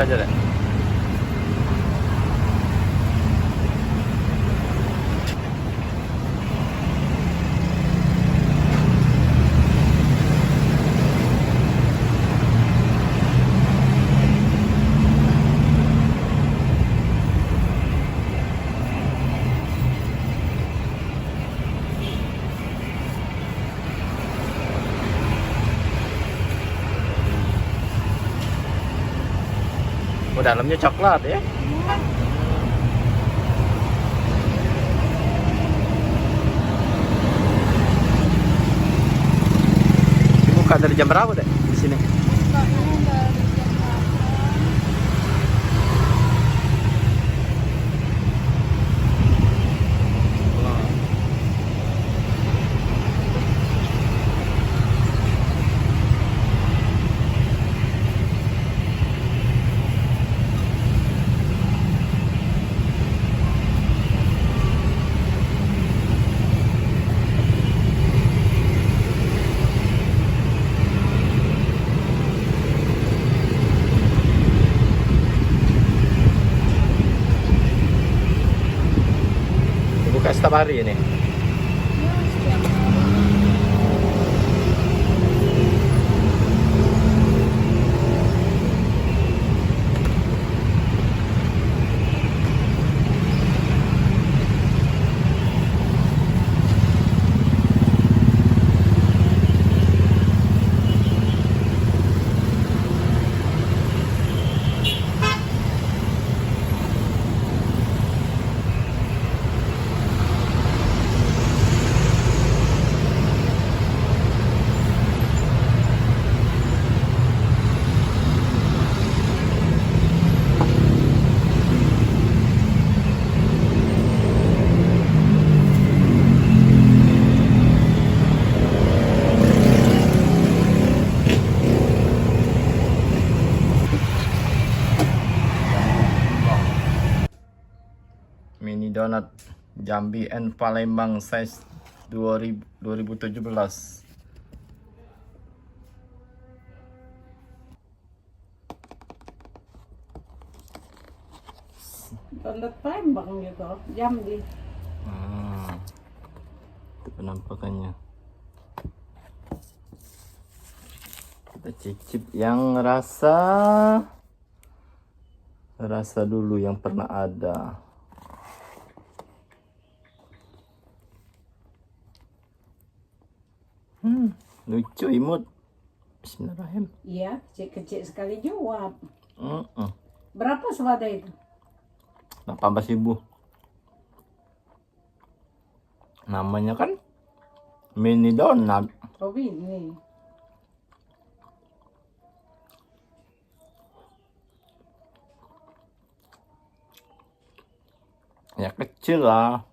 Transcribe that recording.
aja deh. Oh, dalamnya coklat ya. Dibuka dari jam berapa deh di sini? Bukanya dari jam 8. Dibuka setiap hari ini. Ya, setiap hari. Mini donat Jambi and Palembang size 2017. Donat Palembang gitu, Jambi. Itu penampakannya. Kita cicip yang rasa dulu yang pernah ada. Lucu imut. Bismillahirrahmanirrahim. Iya, kecil-kecil sekali jawab. Mm-mm. Berapa sewadah itu? 18.000. Namanya kan mini donat. Oh ini. Ya kecil lah.